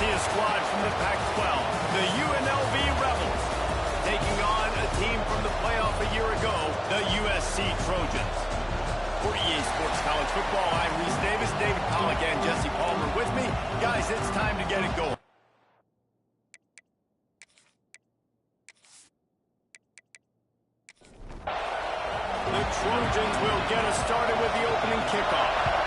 see a squad from the Pac-12, the UNLV Rebels, taking on a team from the playoff a year ago, the USC Trojans. For EA Sports College Football, I'm Reese Davis, David Pollack, and Jesse Palmer with me. Guys, it's time to get it going. The Trojans will get us started with the opening kickoff.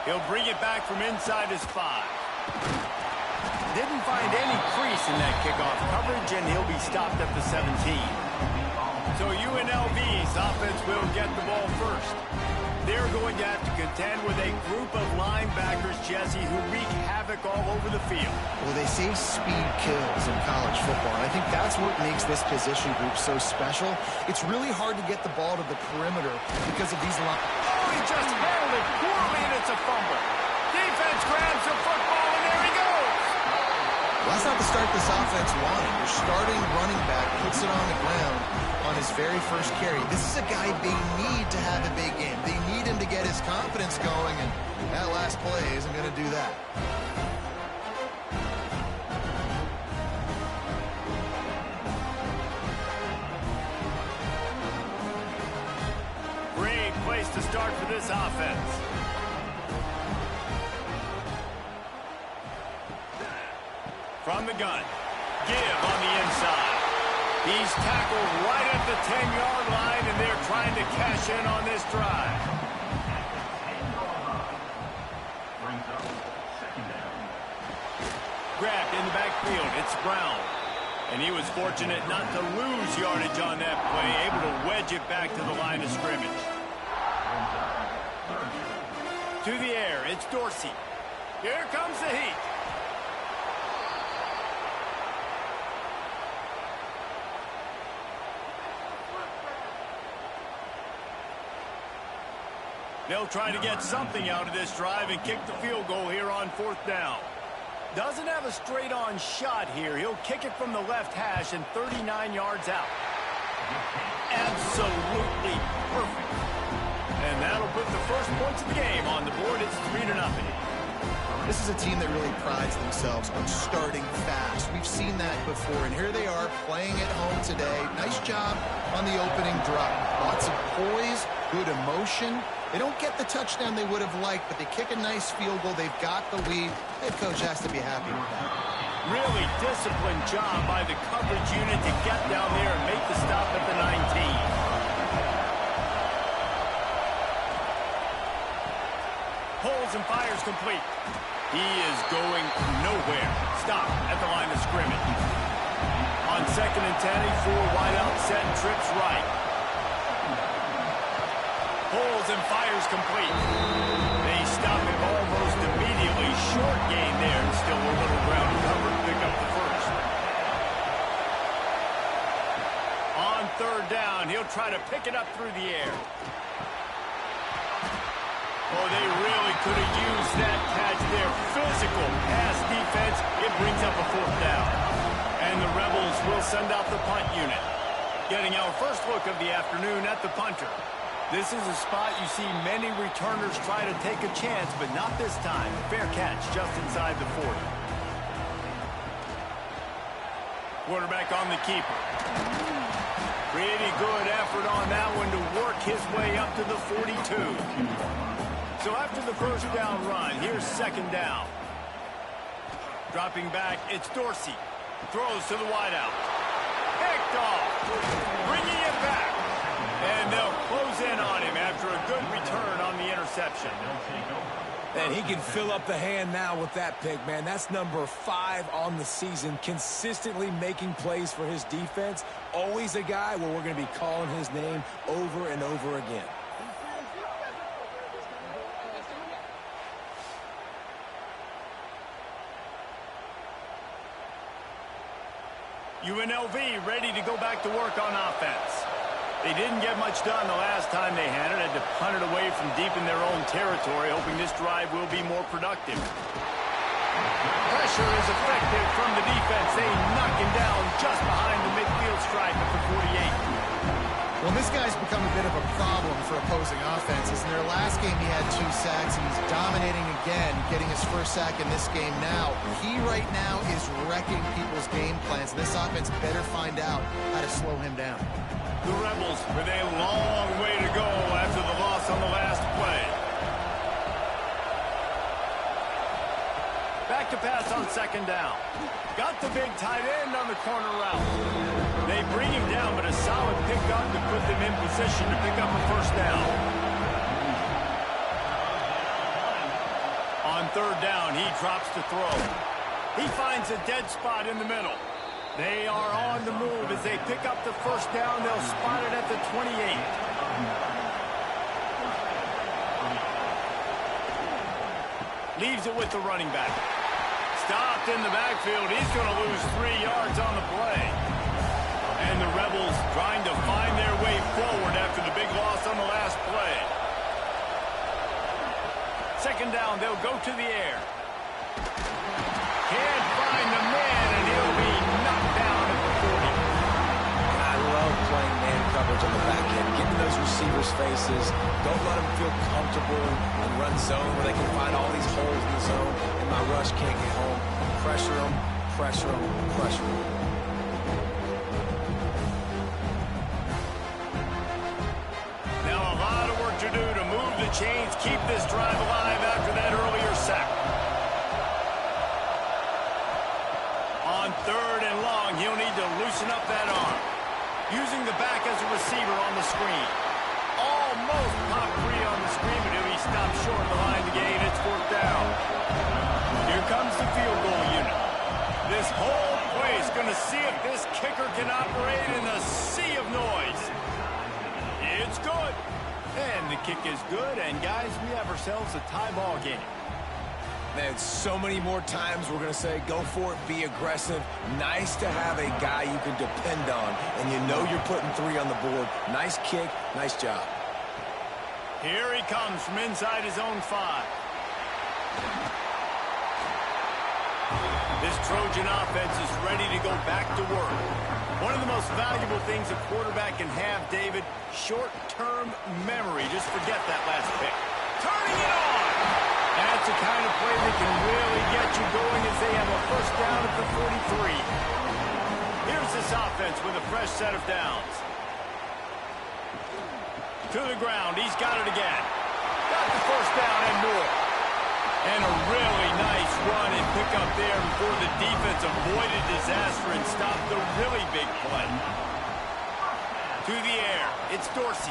He'll bring it back from inside his 5. Didn't find any crease in that kickoff coverage, and he'll be stopped at the 17. So UNLV's offense will get the ball first. They're going to have to contend with a group of linebackers, Jesse, who wreak havoc all over the field. Well, they say speed kills in college football, and I think that's what makes this position group so special. It's really hard to get the ball to the perimeter because of these lines. Oh, he just handled it poorly, and it's a fumble. Defense grabs the football, and there he goes. Well, that's not the start this offense wanted. Your starting running back puts it on the ground on his very first carry. This is a guy they need to have a big game. They need him to get his confidence going, and that last play isn't going to do that. Great place to start for this offense. From the gun, give on the inside. He's tackled right at the 10-yard line, and they're trying to cash in on this drive. Grabbed in the backfield, it's Brown. And he was fortunate not to lose yardage on that play, able to wedge it back to the line of scrimmage. To the air, it's Dorsey. Here comes the heat. They'll try to get something out of this drive and kick the field goal here on 4th down. Doesn't have a straight-on shot here. He'll kick it from the left hash and 39 yards out. Absolutely perfect. And that'll put the first points of the game on the board. It's 3-0. This is a team that really prides themselves on starting fast. We've seen that before, and here they are playing at home today. Nice job on the opening drive. Lots of poise, good emotion. They don't get the touchdown they would have liked, but they kick a nice field goal. They've got the lead. Head coach has to be happy with that. Really disciplined job by the coverage unit to get down there and make the stop at the 19. Pulls and fires complete. He is going nowhere. Stop at the line of scrimmage. On 2nd and 10, a 4-wide out set, trips right. Pulls and fires complete. They stop him almost immediately. Short gain there, and still a little ground to cover to pick up the first. On 3rd down, he'll try to pick it up through the air. Oh, they really could have used that catch there. Physical pass defense. It brings up a 4th down. And the Rebels will send out the punt unit. Getting our first look of the afternoon at the punter. This is a spot you see many returners try to take a chance, but not this time. Fair catch just inside the 40. Quarterback on the keeper. Pretty good effort on that one to work his way up to the 42. So after the first down run, here's 2nd down. Dropping back, it's Dorsey. Throws to the wideout. Picked off. Bringing it back. And they'll close in on him after a good return on the interception. And he can fill up the hand now with that pick, man. That's number 5 on the season, consistently making plays for his defense. Always a guy where we're going to be calling his name over and over again. UNLV ready to go back to work on offense. They didn't get much done the last time they had it. Had to punt it away from deep in their own territory, hoping this drive will be more productive. Pressure is effective from the defense. They knock him down just behind the midfield stripe at the 48. Well, this guy's become a bit of a problem for opposing offenses. In their last game, he had 2 sacks, and he's dominating again, getting his first sack in this game now. He right now is wrecking people's game plans, and this offense better find out how to slow him down. The Rebels with a long way to go after the loss on the last play. Back to pass on 2nd down. Got the big tight end on the corner route. They bring him down, but a solid pickup to put them in position to pick up a 1st down. On 3rd down, he drops to throw. He finds a dead spot in the middle. They are on the move as they pick up the 1st down. They'll spot it at the 28. Leaves it with the running back. Stopped in the backfield. He's going to lose 3 yards on the play. And the Rebels trying to find their way forward after the big loss on the last play. 2nd down, they'll go to the air. Can't find the man, and he'll be knocked down at the 40. I love playing man coverage on the back end, getting those receivers' faces. Don't let them feel comfortable and run zone where they can find all these holes in the zone, and my rush can't get home. Pressure them, pressure them, pressure them. To do to move the chains, keep this drive alive after that earlier sack. On 3rd and long, he'll need to loosen up that arm. Using the back as a receiver on the screen. Almost pop free on the screen, but he'll be stopped short of the line to gain. It's 4th down. Here comes the field goal unit. This whole place going to see if this kicker can operate in a sea of noise. It's good. And the kick is good, and guys, we have ourselves a tie ball game. Man, so many more times we're going to say, go for it, be aggressive. Nice to have a guy you can depend on, and you know you're putting 3 on the board. Nice kick, nice job. Here he comes from inside his own 5. This Trojan offense is ready to go back to work. One of the most valuable things a quarterback can have, David, short-term memory. Just forget that last pick. Turning it on! That's the kind of play that can really get you going as they have a 1st down at the 43. Here's this offense with a fresh set of downs. To the ground. He's got it again. Got the 1st down and more. And a really nice run and pick up there before the defense avoided disaster and stopped the really big play. To the air. It's Dorsey.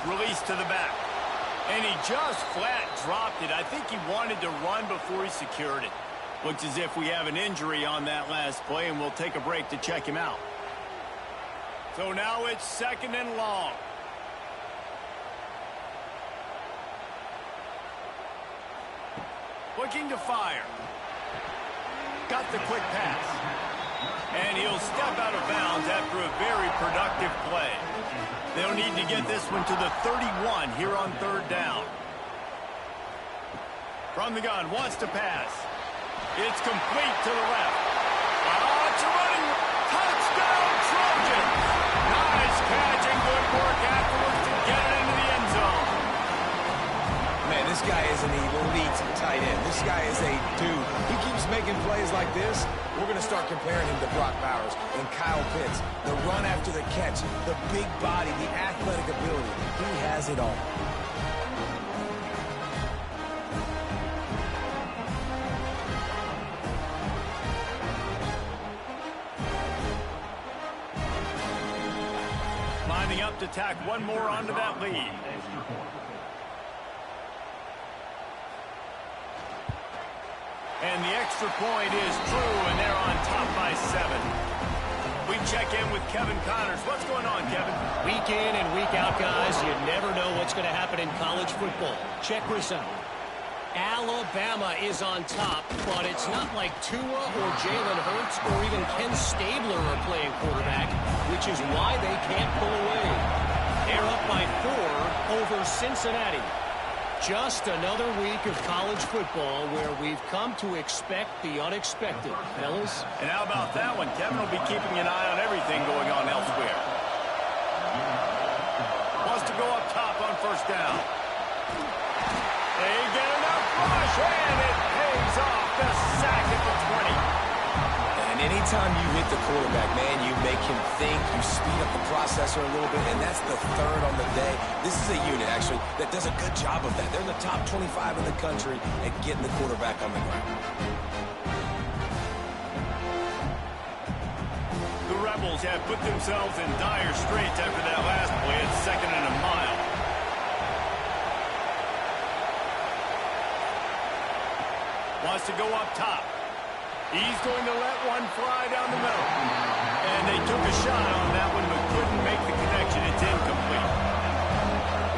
Release to the back. And he just flat dropped it. I think he wanted to run before he secured it. Looks as if we have an injury on that last play, and we'll take a break to check him out. So now it's 2nd and long. Looking to fire. Got the quick pass. And he'll step out of bounds after a very productive play. They'll need to get this one to the 31 here on 3rd down. From the gun, wants to pass. It's complete to the left. It's a running touchdown, Trojans. Nice catch and good work afterwards to get it into the end zone. Man, this guy is an elite tight end. This guy is a dude. He keeps making plays like this. We're going to start comparing him to Brock Bowers and Kyle Pitts. The run after the catch, the big body, the athletic ability. He has it all. Lining up to tack one more onto that lead. And the extra point is true, and they're on top by 7. We check in with Kevin Connors. What's going on, Kevin? Week in and week out, guys, you never know what's going to happen in college football. Check this out. Alabama is on top, but it's not like Tua or Jalen Hurts or even Ken Stabler are playing quarterback, which is why they can't pull away. They're up by 4 over Cincinnati. Just another week of college football where we've come to expect the unexpected, fellas. And how about that one? Kevin will be keeping an eye on everything going on elsewhere. to go up top on first down. They get enough rush, and it pays off. The sack at the 20. And anytime you hit the quarterback, man, you make him think, you speed up the processor a little bit, and that's the third on the day. This is a unit, actually, that does a good job of that. They're in the top 25 in the country at getting the quarterback on the ground. The Rebels have put themselves in dire straits after that last play at 2nd and a mile. Wants to go up top. He's going to let one fly down the middle. And they took a shot on that one, but couldn't make the connection. It's incomplete.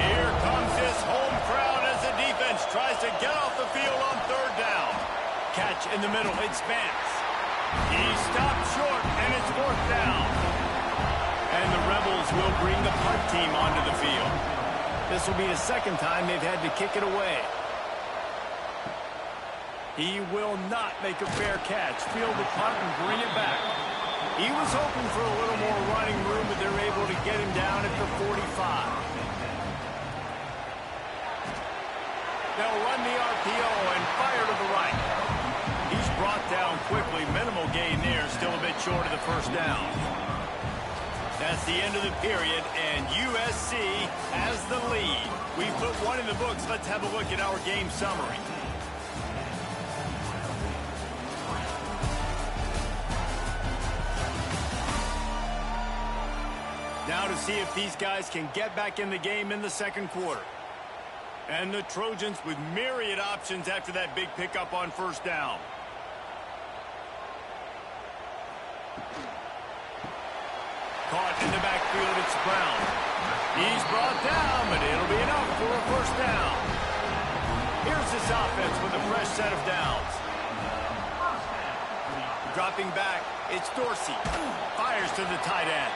Here comes this home crowd as the defense tries to get off the field on 3rd down. Catch in the middle. It's Vance. He stopped short, and it's 4th down. And the Rebels will bring the punt team onto the field. This will be the 2nd time they've had to kick it away. He will not make a fair catch. Field the punt and bring it back. He was hoping for a little more running room, but they're able to get him down at the 45. They'll run the RPO and fire to the right. He's brought down quickly. Minimal gain there. Still a bit short of the 1st down. That's the end of the period, and USC has the lead. We've put one in the books. Let's have a look at our game summary. Now to see if these guys can get back in the game in the 2nd quarter. And the Trojans with myriad options after that big pickup on 1st down. Caught in the backfield, it's Brown. He's brought down, but it'll be enough for a 1st down. Here's this offense with a fresh set of downs. Dropping back, it's Dorsey. Fires to the tight end.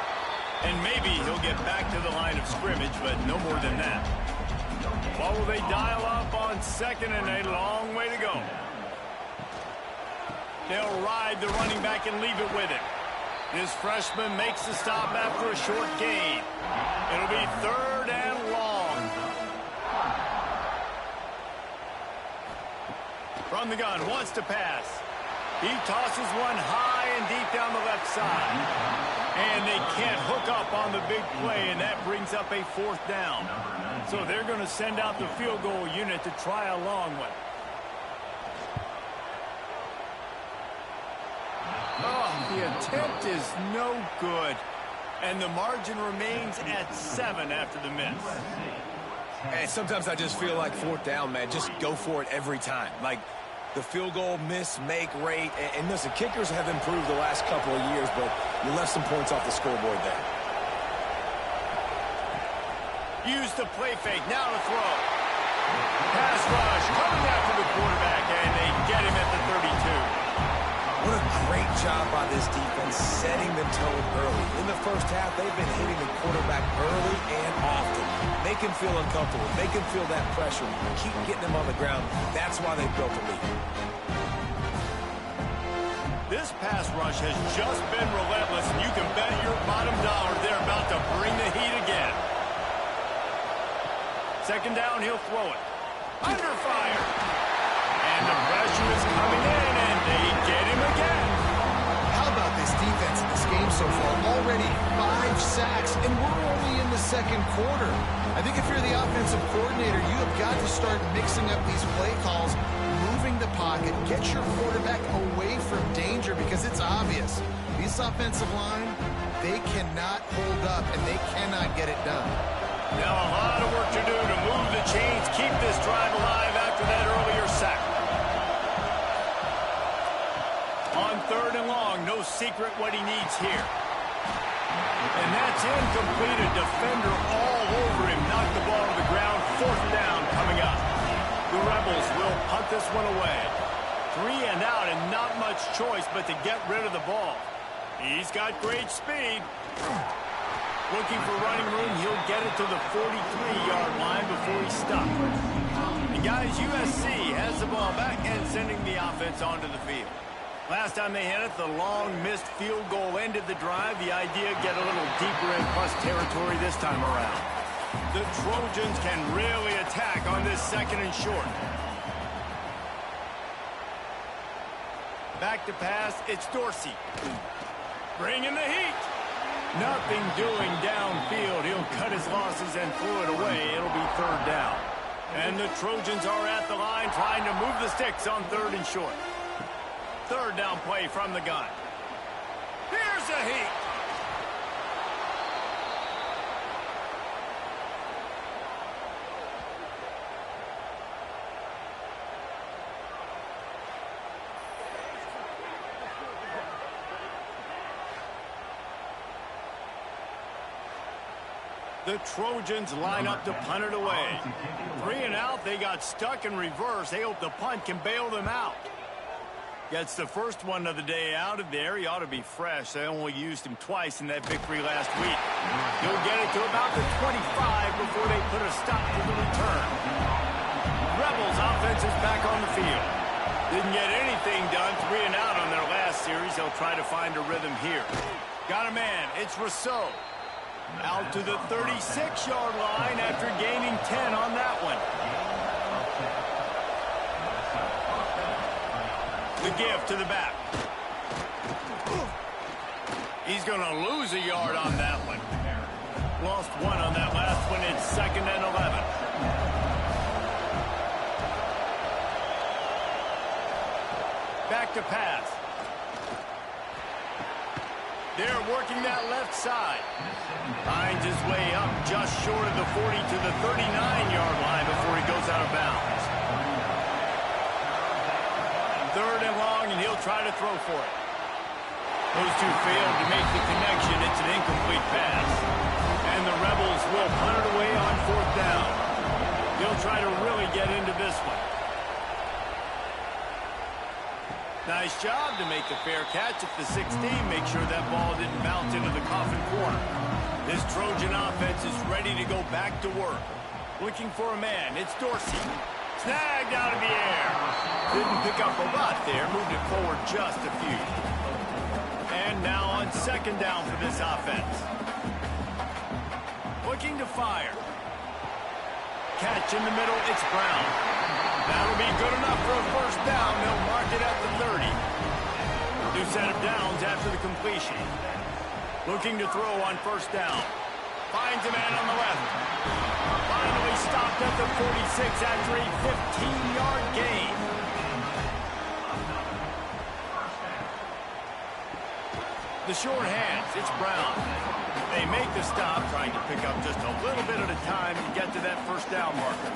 And maybe he'll get back to the line of scrimmage, but no more than that. What will they dial up on 2nd and a long way to go? They'll ride the running back and leave it with him. This freshman makes the stop after a short gain. It'll be 3rd and long. From the gun, wants to pass. He tosses one high and deep down the left side. And they can't hook up on the big play, and that brings up a 4th down. So they're going to send out the field goal unit to try a long one. Oh, the attempt is no good. And the margin remains at 7 after the miss. And sometimes I just feel like 4th down, man. Just go for it every time. Like, the field goal miss, make rate. And listen, kickers have improved the last couple of years, but you left some points off the scoreboard there. Use the play fake. Now to throw. Pass rush coming after the quarterback, and they get him at the 32. What a great job by this defense setting the tone early. In the 1st half, they've been hitting the quarterback early and often. Make him feel uncomfortable. Make him feel that pressure. Keep getting him on the ground. That's why they built the lead. This pass rush has just been relentless, and you can bet your bottom dollar they're about to bring the heat again. 2nd down, he'll throw it. Under fire. And the pressure is coming in, and they get him again. How about this defense in this game so far? Already 5 sacks, and we're only in the 2nd quarter. I think if you're the offensive coordinator, you have got to start mixing up these play calls, moving the pocket, get your quarterback away from danger, because it's obvious. This offensive line, they cannot hold up, and they cannot get it done. Now a lot of work to do to move the chains, keep this drive alive after that earlier sack. On 3rd and long, no secret what he needs here. And that's incomplete. A defender all over him. Knocked the ball to the ground. 4th down coming up. The Rebels will punt this one away. 3 and out, and not much choice but to get rid of the ball. He's got great speed. Looking for running room. He'll get it to the 43-yard line before he's stopped. And guys, USC has the ball back and sending the offense onto the field. Last time they had it, the long missed field goal ended the drive. The idea, get a little deeper in plus territory this time around. The Trojans can really attack on this second and short. Back to pass, it's Dorsey. Bringing the heat. Nothing doing downfield. He'll cut his losses and throw it away. It'll be third down. And the Trojans are at the line trying to move the sticks on third and short. Third down play from the gun. Here's a heat. The Trojans line up to punt it away. 3 and out, they got stuck in reverse. They hope the punt can bail them out. Gets the first one of the day out of there. He ought to be fresh. They only used him twice in that victory last week. He'll get it to about the 25 before they put a stop to the return. Rebels offense is back on the field. Didn't get anything done 3 and out on their last series. They'll try to find a rhythm here. Got a man. It's Rousseau. Out to the 36-yard line after gaining 10 on that one. The give to the back. He's going to lose a yard on that one. Lost 1 on that last one. It's 2nd and 11. Back to pass. They're working that left side. Finds his way up just short of the 40 to the 39-yard line before he goes out of bounds. Third and long, and he'll try to throw for it. Those two failed to make the connection. It's an incomplete pass. And the Rebels will punt it away on 4th down. He'll try to really get into this one. Nice job to make the fair catch at the 16. Make sure that ball didn't bounce into the coffin corner. This Trojan offense is ready to go back to work. Looking for a man. It's Dorsey. Snagged out of the air. Didn't pick up a lot there. Moved it forward just a few. And now on 2nd down for this offense. Looking to fire. Catch in the middle. It's Brown. That'll be good enough for a first down. They'll mark it at the 30. New set of downs after the completion. Looking to throw on 1st down. Finds a man on the left. Finally stopped at the 46 after a 15-yard gain. The short hands, it's Brown. They make the stop, trying to pick up just a little bit at a time to get to that first down marker.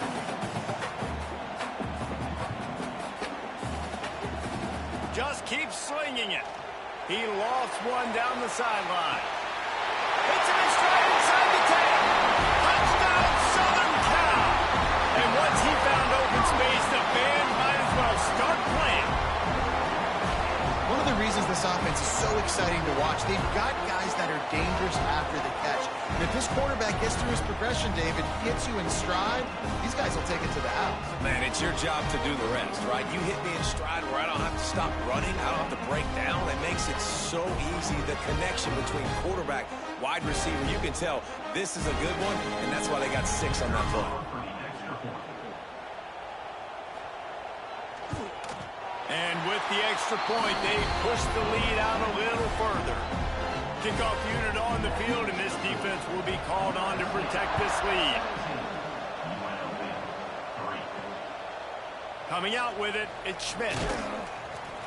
Just keeps slinging it. He lost one down the sideline. Hits him in stride inside the 10. Touchdown, Southern Cal. And once he found open space, the band might as well start playing. One of the reasons this offense is so exciting to watch, they've got guys that are dangerous after the catch. And if this quarterback gets through his progression, David, hits you in stride, these guys will take it to the house. Man, it's your job to do the rest, right? You hit me in stride where I don't have to stop running. I don't have to break down. It makes it so easy. The connection between quarterback, wide receiver, you can tell this is a good one, and that's why they got 6 on that play. And with the extra point, they push the lead out a little further. Kickoff unit on the field, and this defense will be called on to protect this lead. Coming out with it, it's Schmidt.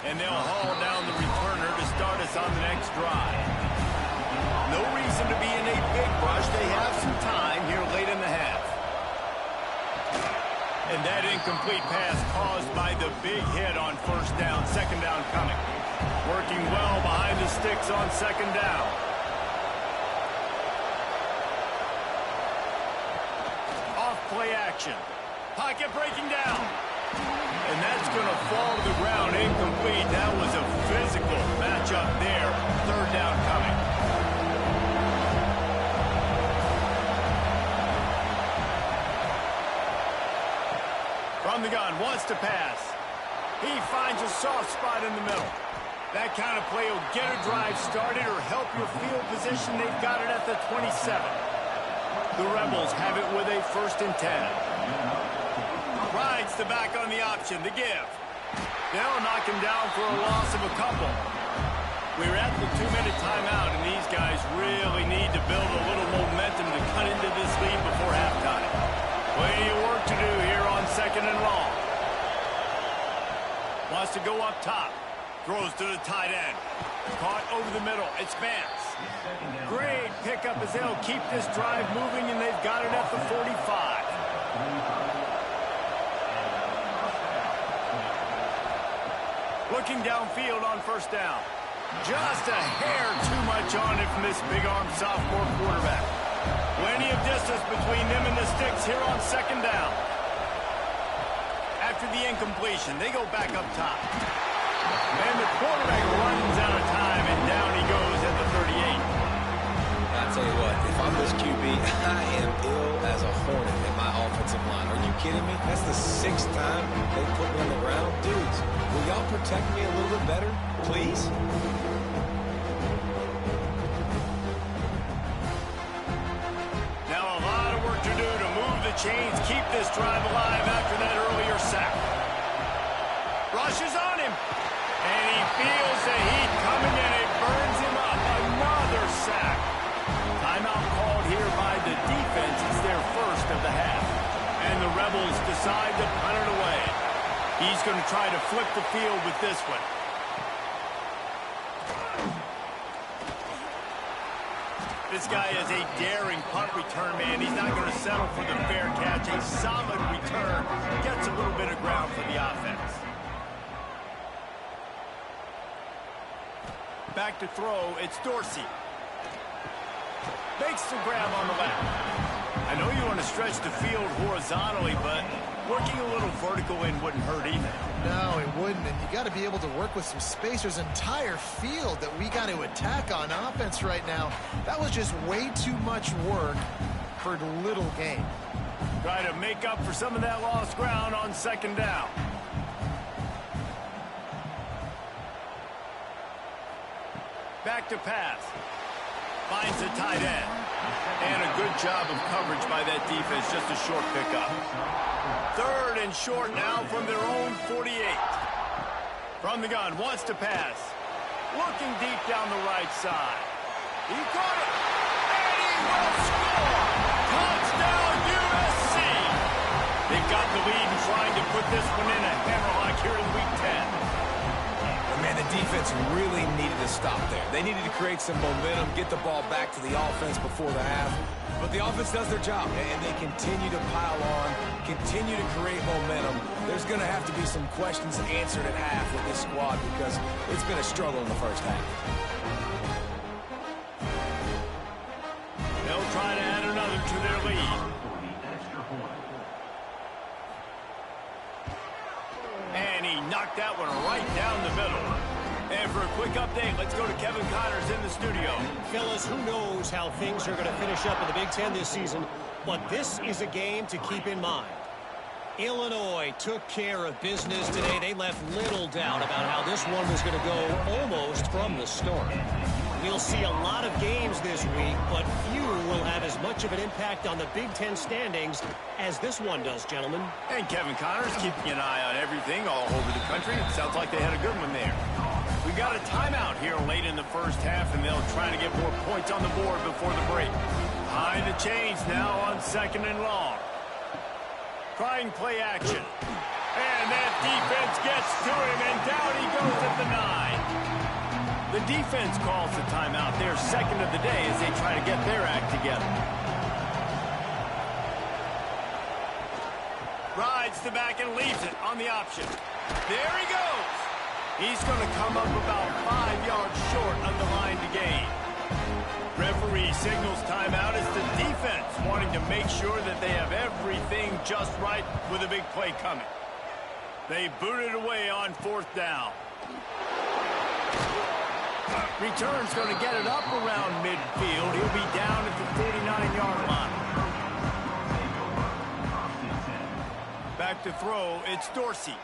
And they'll haul down the returner to start us on the next drive. No reason to be in a big rush. They have some time here late in the half. And that incomplete pass caused by the big hit on 1st down. 2nd down coming. Working well behind the sticks on 2nd down. Off play action. Pocket breaking down. And that's going to fall to the ground incomplete. That was a physical matchup there. 3rd down coming. From the gun, wants to pass. He finds a soft spot in the middle. That kind of play will get a drive started or help your field position. They've got it at the 27. The Rebels have it with a 1st and 10. Rides the back on the option, the give. They'll knock him down for a loss of a couple. We're at the 2-minute timeout, and these guys really need to build a little momentum to cut into this lead before halftime. Plenty of work to do here on 2nd and long. Wants to go up top. Throws to the tight end. Caught over the middle. It's Vance. Great pickup as they'll keep this drive moving, and they've got it at the 45. Looking downfield on 1st down. Just a hair too much on it from this big-arm sophomore quarterback. Plenty of distance between them and the sticks here on 2nd down. After the incompletion, they go back up top. And the quarterback runs out of time, and down he goes at the 38. I'll tell you what, if I'm this QB, I am ill as a hornet in my offensive line. Are you kidding me? That's the 6th time they put me on the ground. Dudes, will y'all protect me a little bit better, please? Now a lot of work to do to move the chains, keep this drive alive after that earlier sack. Rushes on him, and he feels the heat coming, and it burns him up. Another sack. Timeout called here by the defense. It's their 1st of the half. And the Rebels decide to punt it away. He's going to try to flip the field with this one. This guy is a daring punt return man. He's not going to settle for the fair catch. A solid return. Gets a little bit of ground for the offense. Back to throw. It's Dorsey. Makes the grab on the left. I know you want to stretch the field horizontally, but working a little vertical in wouldn't hurt either. No, it wouldn't, and you got to be able to work with some space. There's an entire field that we got to attack on offense right now. That was just way too much work for little gain. Try to make up for some of that lost ground on 2nd down. Back to pass. Finds the tight end. And a good job of coverage by that defense. Just a short pickup. 3rd and short now from their own 48. From the gun, wants to pass. Looking deep down the right side. He caught it. And he will score. Touchdown USC. They've got the lead and trying to put this one in a hammerlock here in Week 10. Man, the defense really needed to stop there. They needed to create some momentum, get the ball back to the offense before the half. But the offense does their job, and they continue to pile on, continue to create momentum. There's going to have to be some questions answered at half with this squad because it's been a struggle in the 1st half. They'll try to add another to their lead. And he knocked that one right down the middle. And for a quick update, let's go to Kevin Connors in the studio. Fellas, who knows how things are going to finish up in the Big Ten this season, but this is a game to keep in mind. Illinois took care of business today. They left little doubt about how this one was going to go almost from the start. We'll see a lot of games this week, but few will have as much of an impact on the Big Ten standings as this one does, gentlemen. And Kevin Connors keeping an eye on everything all over the country. It sounds like they had a good one there. We got a timeout here late in the 1st half, and they'll try to get more points on the board before the break. Behind the chains now on 2nd and long. Trying play action. And that defense gets to him, and down he goes at the 9. The defense calls the timeout. Their 2nd of the day as they try to get their act together. Rides the back and leaves it on the option. There he goes. He's going to come up about 5 yards short of the line to gain. Referee signals timeout as the defense wanting to make sure that they have everything just right with a big play coming. They boot it away on 4th down. Return's going to get it up around midfield. He'll be down at the 49-yard line. Back to throw, it's Dorsey.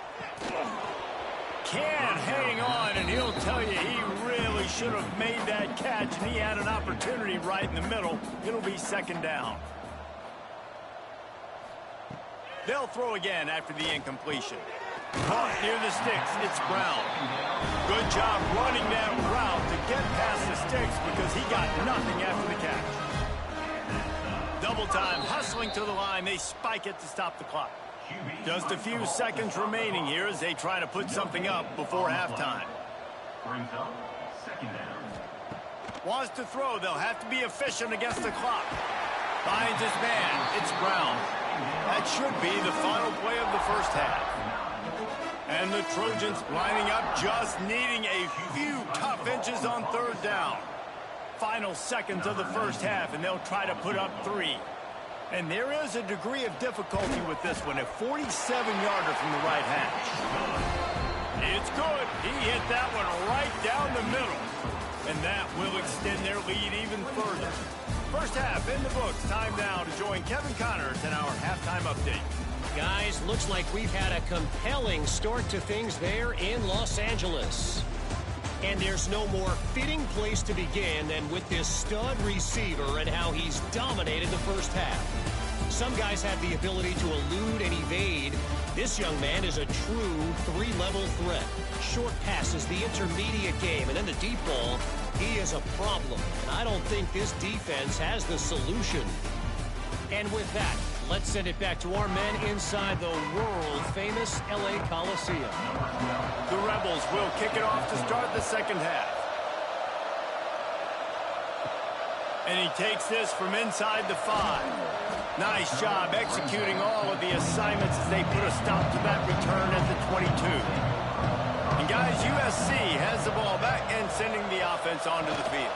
Can't hang on, and he'll tell you he really should have made that catch, and he had an opportunity right in the middle. It'll be 2nd down. They'll throw again after the incompletion. Caught near the sticks. It's Brown. Good job running that route to get past the sticks because he got nothing after the catch. Double time, hustling to the line. They spike it to stop the clock. Just a few seconds remaining here as they try to put something up before halftime. Wants to throw. They'll have to be efficient against the clock. Finds his man. It's Brown. That should be the final play of the first half. And the Trojans lining up, just needing a few tough inches on third down. Final seconds of the first half, and they'll try to put up 3. And there is a degree of difficulty with this one, a 47-yarder from the right hash. It's good. He hit that one right down the middle. And that will extend their lead even further. First half in the books. Time now to join Kevin Connors in our halftime update. Guys, looks like we've had a compelling start to things there in Los Angeles. And there's no more fitting place to begin than with this stud receiver and how he's dominated the first half. Some guys have the ability to elude and evade. This young man is a true 3-level threat. Short passes, the intermediate game, and then the deep ball. He is a problem, and I don't think this defense has the solution. And with that, let's send it back to our men inside the world-famous LA Coliseum. The Rebels will kick it off to start the second half. And he takes this from inside the 5. Nice job executing all of the assignments as they put a stop to that return at the 22. And guys, USC has the ball back and sending the offense onto the field.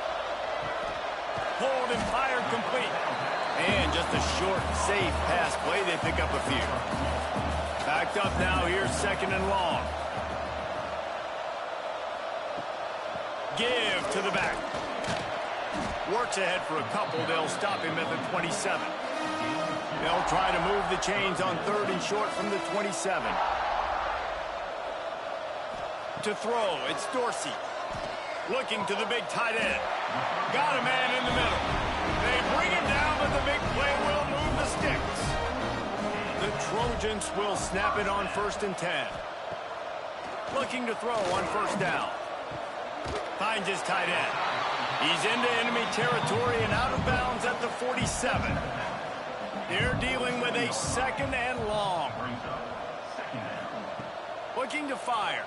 Pulled and fired complete. And just a short, safe pass play. They pick up a few. Backed up now here, second and long. Give to the back. Works ahead for a couple. They'll stop him at the 27. They'll try to move the chains on third and short from the 27. To throw, it's Dorsey. Looking to the big tight end. Got a man in the middle. They bring him down, but the big play will move the sticks. The Trojans will snap it on 1st and 10. Looking to throw on first down. Finds his tight end. He's into enemy territory and out of bounds at the 47. They're dealing with a second and long. Looking to fire.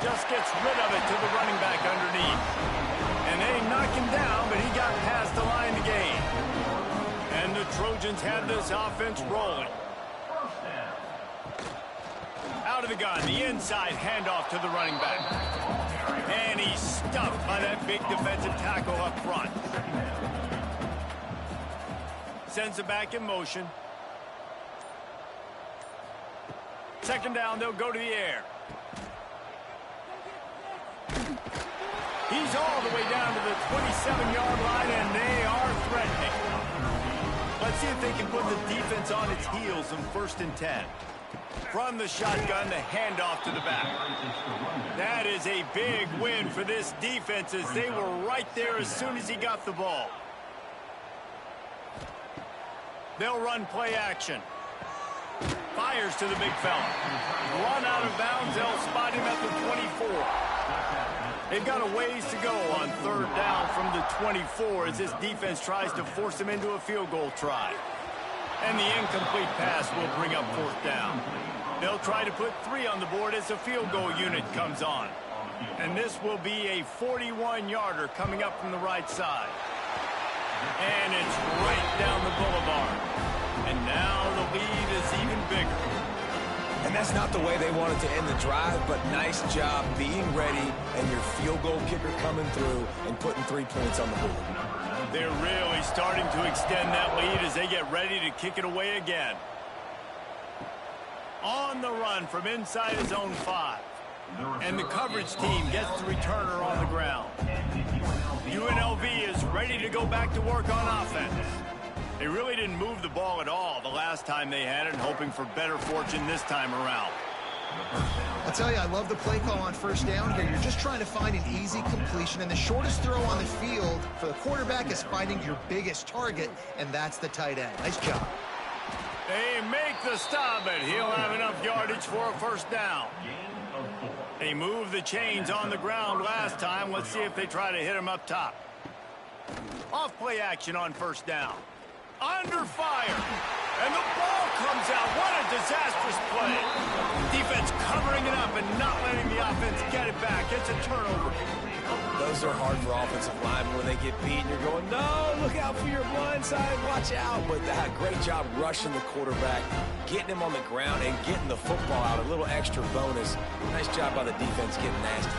Just gets rid of it to the running back underneath. And they knock him down, but he got past the line to gain. And the Trojans have this offense rolling. Out of the gun, the inside handoff to the running back. And he's stuffed by that big defensive tackle up front. Sends it back in motion. Second down, they'll go to the air. He's all the way down to the 27-yard line, and they are threatening. Let's see if they can put the defense on its heels on 1st and 10. From the shotgun, the handoff to the back. That is a big win for this defense as they were right there as soon as he got the ball. They'll run play action. Fires to the big fella. Run out of bounds. They'll spot him at the 24. They've got a ways to go on third down from the 24 as this defense tries to force him into a field goal try. And the incomplete pass will bring up 4th down. They'll try to put 3 on the board as the field goal unit comes on. And this will be a 41-yarder coming up from the right side. And it's right down the boulevard. And now the lead is even bigger. And that's not the way they wanted to end the drive, but nice job being ready and your field goal kicker coming through and putting 3 points on the board. They're really starting to extend that lead as they get ready to kick it away again. On the run from inside his own 5. And the coverage team gets the returner on the ground. UNLV is ready to go back to work on offense. They really didn't move the ball at all the last time they had it, hoping for better fortune this time around. I'll tell you, I love the play call on first down here. You're just trying to find an easy completion, and the shortest throw on the field for the quarterback is finding your biggest target, and that's the tight end. Nice job. They make the stop, but he'll have enough yardage for a first down. They moved the chains on the ground last time. Let's see if they try to hit him up top. Off play action on first down. Under fire. And the ball comes out. What a disastrous play. Defense covering it up and not letting the offense get it back. It's a turnover. Those are hard for offensive linemen when they get beat and you're going, no, look out for your blind side, watch out. But great job rushing the quarterback, getting him on the ground and getting the football out, a little extra bonus. Nice job by the defense getting nasty.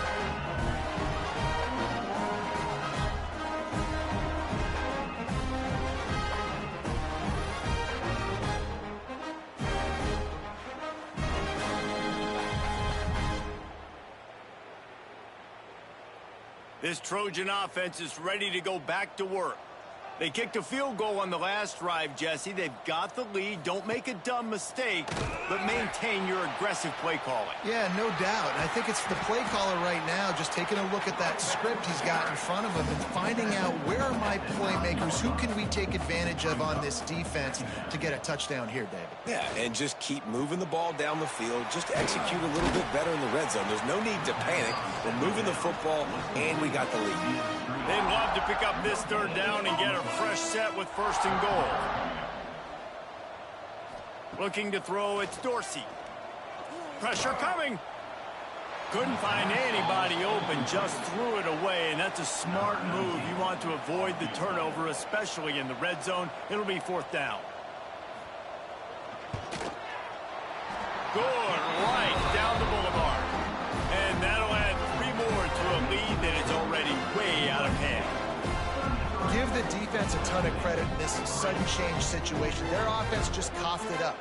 This Trojan offense is ready to go back to work. They kicked a field goal on the last drive, Jesse. They've got the lead. Don't make a dumb mistake, but maintain your aggressive play calling. Yeah, no doubt. I think it's the play caller right now just taking a look at that script he's got in front of him and finding out where are my playmakers, who can we take advantage of on this defense to get a touchdown here, David. Yeah, and just keep moving the ball down the field. Just execute a little bit better in the red zone. There's no need to panic. We're moving the football, and we got the lead. They'd love to pick up this third down and get a fresh set with first and goal. Looking to throw, it's Dorsey. Pressure coming. Couldn't find anybody open, just threw it away, and that's a smart move. You want to avoid the turnover, especially in the red zone. It'll be fourth down. Good, right down the boulevard. And that'll add 3 more to a lead that is already way out of hand. Give the defense a ton of credit in this sudden change situation. Their offense just coughed it up.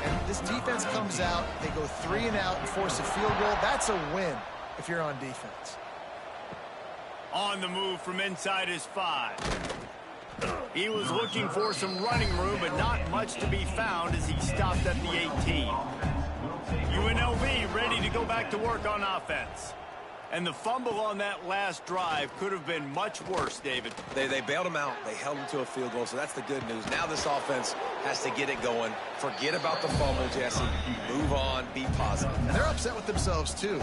And this defense comes out, they go 3 and out and force a field goal. That's a win if you're on defense. On the move from inside his 5. He was looking for some running room, but not much to be found as he stopped at the 18. UNLV ready to go back to work on offense. And the fumble on that last drive could have been much worse, David. They bailed him out. They held him to a field goal, so that's the good news. Now this offense has to get it going. Forget about the fumble, Jesse. Move on. Be positive. And they're upset with themselves, too.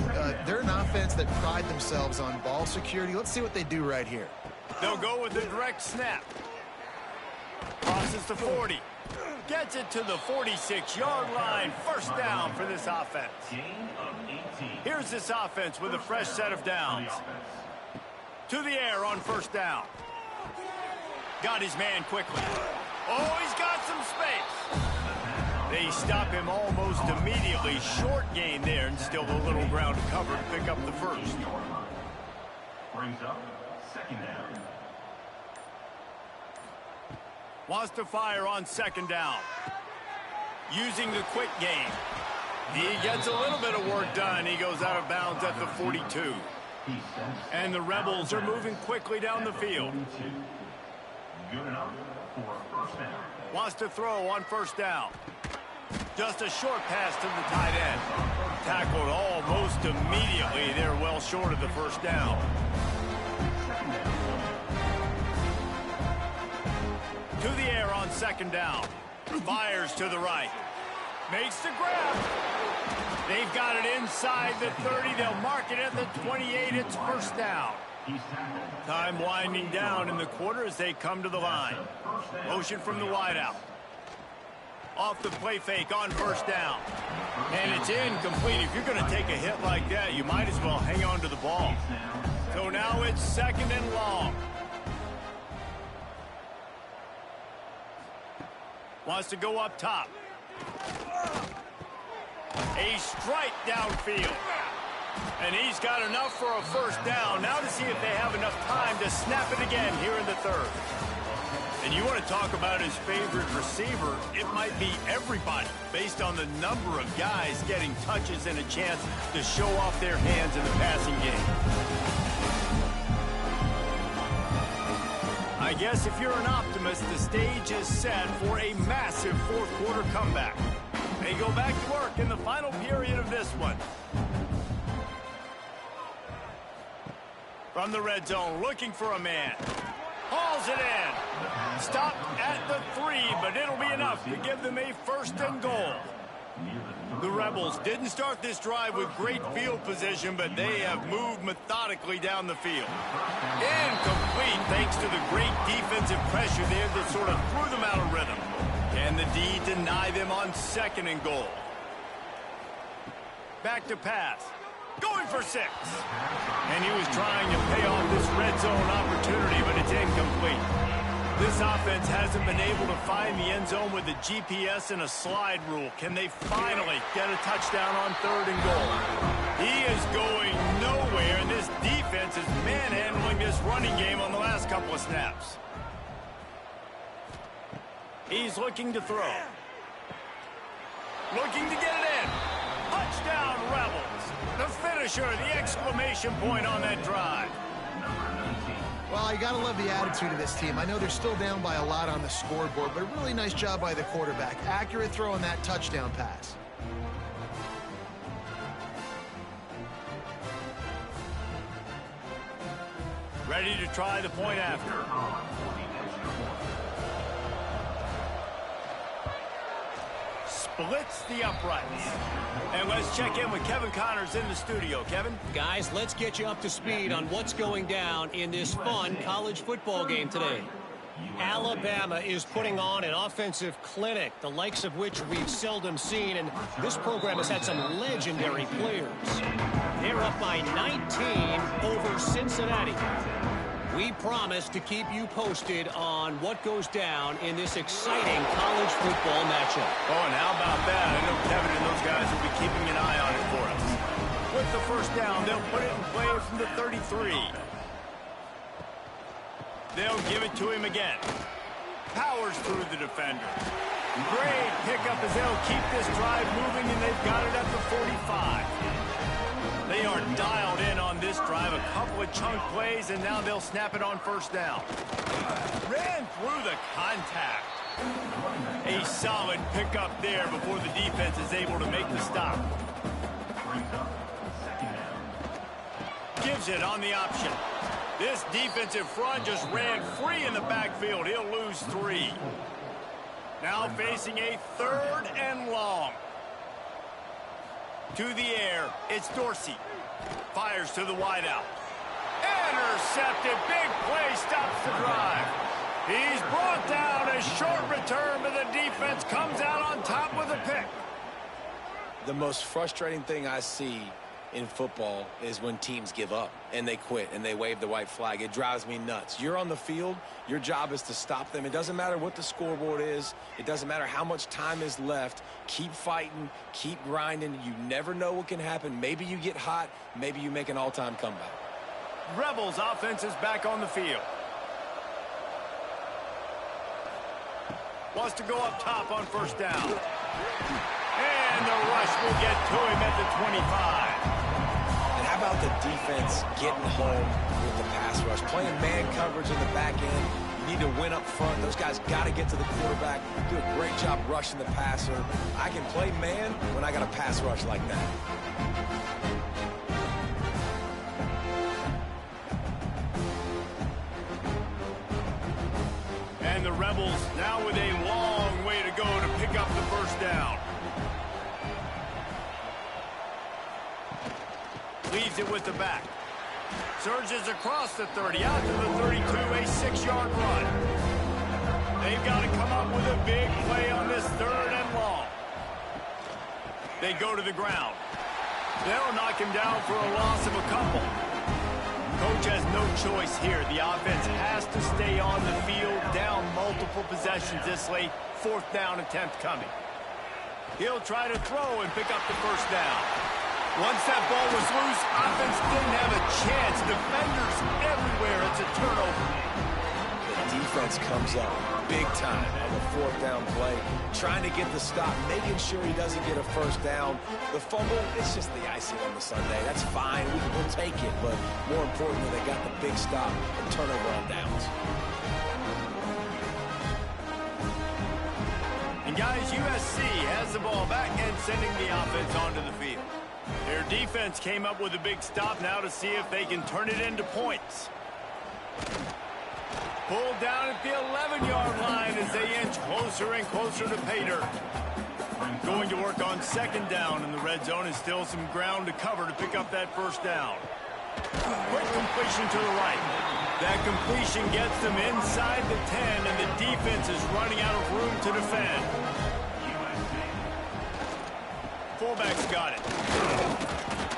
They're an offense that pride themselves on ball security. Let's see what they do right here. They'll go with the direct snap. Crosses the 40. Gets it to the 46-yard line. First down for this offense. Here's this offense with a fresh set of downs. To the air on first down. Got his man quickly. Oh, he's got some space. They stop him almost immediately. Short gain there and still a little ground to cover to pick up the first. Brings up second down. Wants to fire on second down. Using the quick game. He gets a little bit of work done. He goes out of bounds at the 42. And the Rebels are moving quickly down the field. Good enough for first down. Wants to throw on first down. Just a short pass to the tight end. Tackled almost immediately. They're well short of the first down. To the air on second down. Fires to the right. Makes the grab. They've got it inside the 30. They'll mark it at the 28. It's first down. Time winding down in the quarter as they come to the line. Motion from the wideout. Off the play fake on first down. And it's incomplete. If you're going to take a hit like that, you might as well hang on to the ball. So now it's second and long. Wants to go up top. A strike downfield. And he's got enough for a first down. Now to see if they have enough time to snap it again here in the third. And you want to talk about his favorite receiver, it might be everybody based on the number of guys getting touches and a chance to show off their hands in the passing game. I guess if you're an optimist, the stage is set for a massive fourth quarter comeback. They go back to work in the final period of this one. From the red zone, looking for a man. Hauls it in. Stop at the 3, but it'll be enough to give them a 1st and goal. The Rebels didn't start this drive with great field position, but they have moved methodically down the field. Incomplete thanks to the great defensive pressure there that sort of threw them out of rhythm. Can the D deny them on 2nd and goal? Back to pass. Going for 6. And he was trying to pay off this red zone opportunity, but it's incomplete. This offense hasn't been able to find the end zone with the GPS and a slide rule. Can they finally get a touchdown on 3rd and goal? He is going nowhere, and this defense is manhandling this running game on the last couple of snaps. He's looking to throw. Looking to get it in. Touchdown, Rebels. The finisher, the exclamation point on that drive. Well, you got to love the attitude of this team. I know they're still down by a lot on the scoreboard, but a really nice job by the quarterback. Accurate throw on that touchdown pass. Ready to try the point after. Splits the uprights. And let's check in with Kevin Connors in the studio. Kevin? Guys, let's get you up to speed on what's going down in this fun college football game today. Alabama is putting on an offensive clinic, the likes of which we've seldom seen, and this program has had some legendary players. They're up by 19 over Cincinnati. We promise to keep you posted on what goes down in this exciting college football matchup. Oh, and how about that? I know Kevin and those guys will be keeping an eye on it for us. With the 1st down, they'll put it in play from the 33. They'll give it to him again. Powers through the defender. Great pickup as they'll keep this drive moving, and they've got it at the 45. They are dialed in on this drive. A couple of chunk plays, and now they'll snap it on 1st down. Ran through the contact. A solid pickup there before the defense is able to make the stop. Gives it on the option. This defensive front just ran free in the backfield. He'll lose 3. Now facing a 3rd and long. To the air, it's Dorsey. Fires to the wideout. Intercepted. Big play stops the drive. He's brought down. A short return, but the defense comes out on top with a pick. The most frustrating thing I see in football is when teams give up and they quit and they wave the white flag. It drives me nuts. You're on the field. Your job is to stop them. It doesn't matter what the scoreboard is. It doesn't matter how much time is left. Keep fighting. Keep grinding. You never know what can happen. Maybe you get hot. Maybe you make an all-time comeback. Rebels offense is back on the field. Wants to go up top on 1st down. And the rush will get to him at the 25. And how about the defense getting home with the pass rush? Playing man coverage in the back end. You need to win up front. Those guys got to get to the quarterback. Do a great job rushing the passer. I can play man when I got a pass rush like that. And the Rebels now with a long way to go to pick up the 1st down. Leaves it with the back. Surges across the 30, out to the 32, a 6-yard run. They've got to come up with a big play on this 3rd and long. They go to the ground. They'll knock him down for a loss of a couple. Coach has no choice here. The offense has to stay on the field, down multiple possessions this late. 4th down attempt coming. He'll try to throw and pick up the 1st down. Once that ball was loose, offense didn't have a chance. Defenders everywhere. It's a turnover. The defense comes up big time on the 4th down play, trying to get the stop, making sure he doesn't get a 1st down. The fumble, it's just the icing on the sundae. That's fine. We'll take it, but more importantly, they got the big stop and turnover on downs. And guys, USC has the ball back and sending the offense onto the field. Their defense came up with a big stop now to see if they can turn it into points. Pulled down at the 11-yard line as they inch closer and closer to pay dirt. Going to work on second down in the red zone, and still some ground to cover to pick up that first down. Quick completion to the right. That completion gets them inside the 10, and the defense is running out of room to defend. Fullback's got it.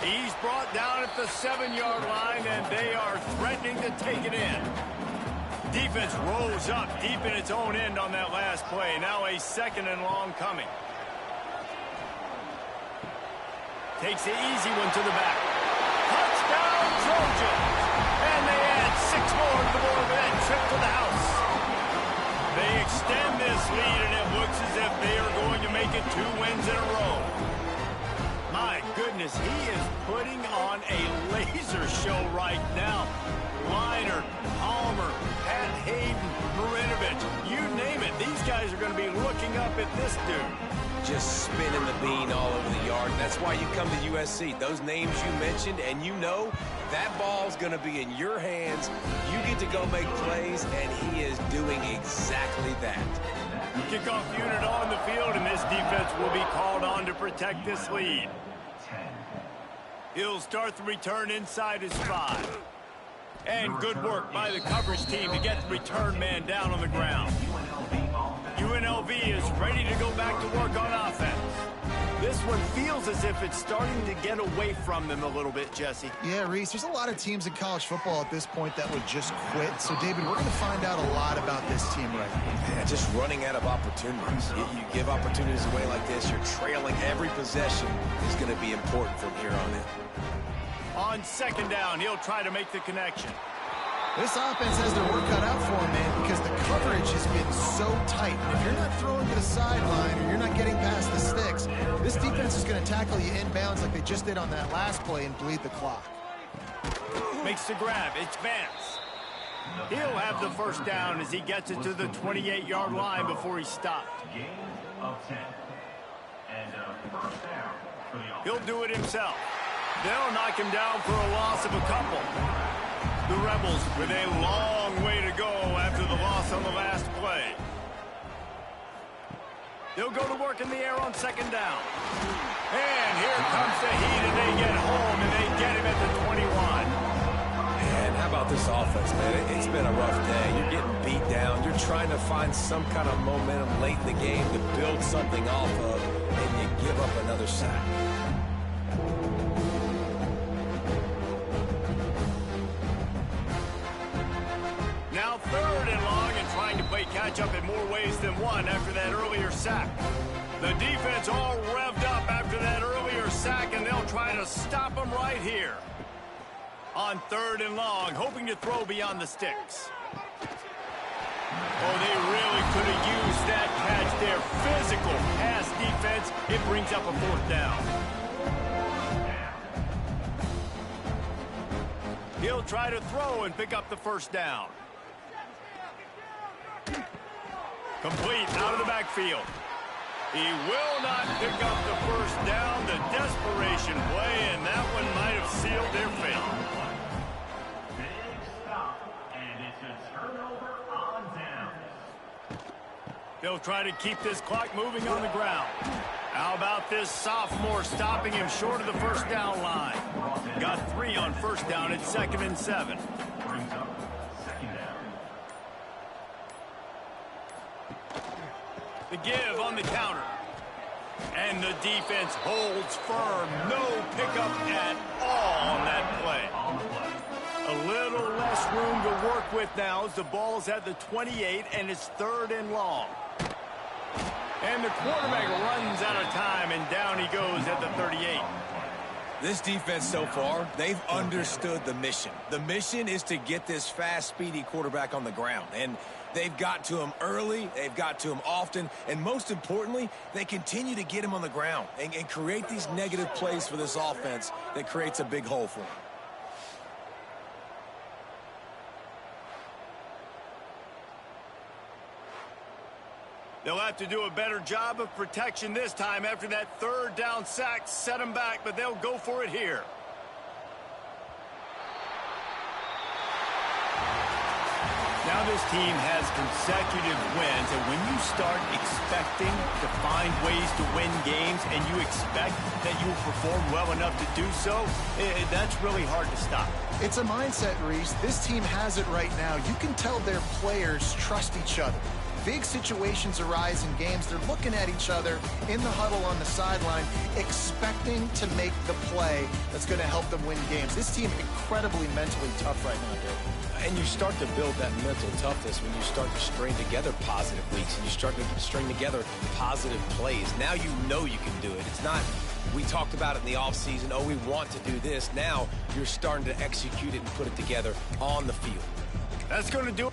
He's brought down at the 7-yard line, and they are threatening to take it in. Defense rolls up deep in its own end on that last play. Now a second and long coming. Takes the easy one to the back. Touchdown, Trojans! And they add 6 more to the board with that trip to the house. They extend this lead, and it looks as if they are going to make it 2 wins in a row. My goodness, he is putting on a laser show right now. Liner, Palmer, Pat Hayden, Marinovich, you name it. These guys are going to be looking up at this dude. Just spinning the bean all over the yard. That's why you come to USC. Those names you mentioned, and you know that ball's going to be in your hands. You get to go make plays, and he is doing exactly that. Kickoff unit on the field, and this defense will be called on to protect this lead. He'll start the return inside his 5. And good work by the coverage team to get the return man down on the ground. UNLV is ready to go back to work on offense. This one feels as if it's starting to get away from them a little bit, Jesse. Yeah, Reese, there's a lot of teams in college football at this point that would just quit. So, David, we're going to find out a lot about this team right now. Yeah, just running out of opportunities. You give opportunities away like this, you're trailing. Every possession is going to be important from here on in. On second down, he'll try to make the connection. This offense has their work cut out for them, man, because the coverage has been so tight. And if you're not throwing to the sideline or you're not getting past the sticks, this defense is going to tackle you inbounds like they just did on that last play and bleed the clock. Makes the grab. It's Vance. He'll have the first down as he gets it to the 28-yard line before he stopped. Gain of 10. And first down for the offense. He'll do it himself. They'll knock him down for a loss of a couple. The Rebels with a long way to go after the loss on the last play. They'll go to work in the air on second down. And here comes the heat, and they get home, and they get him at the 21. Man, how about this offense, man? It's been a rough day. You're getting beat down. You're trying to find some kind of momentum late in the game to build something off of, and you give up another sack. Now third and long, and trying to play catch-up in more ways than one after that earlier sack. The defense all revved up after that earlier sack, and they'll try to stop them right here. On third and long, hoping to throw beyond the sticks. Oh, they really could have used that catch there. Physical pass defense. It brings up a fourth down. He'll try to throw and pick up the first down. Complete out of the backfield. He will not pick up the first down. The desperation play, and that one might have sealed their fate. Big stop, and it's a turnover on downs. They'll try to keep this clock moving on the ground. How about this sophomore stopping him short of the first down line? Got 3 on first down at 2nd and 7. Brings up second down. The give on the counter. And the defense holds firm. No pickup at all on that play. A little less room to work with now as the ball's at the 28 and it's third and long. And the quarterback runs out of time, and down he goes at the 38. This defense so far, they've understood the mission. The mission is to get this fast, speedy quarterback on the ground. And they've got to him early, they've got to him often, and most importantly, they continue to get him on the ground and create these negative plays for this offense that creates a big hole for him. They'll have to do a better job of protection this time after that third down sack set them back, but they'll go for it here. Now this team has consecutive wins, and when you start expecting to find ways to win games and you expect that you will perform well enough to do so, that's really hard to stop. It's a mindset, Reese. This team has it right now. You can tell their players trust each other. Big situations arise in games. They're looking at each other in the huddle on the sideline, expecting to make the play that's going to help them win games. This team incredibly mentally tough right now, Dave. And you start to build that mental toughness when you start to string together positive weeks and you start to string together positive plays. Now you know you can do it. It's not, we talked about it in the offseason, oh, we want to do this. Now you're starting to execute it and put it together on the field. That's going to do it.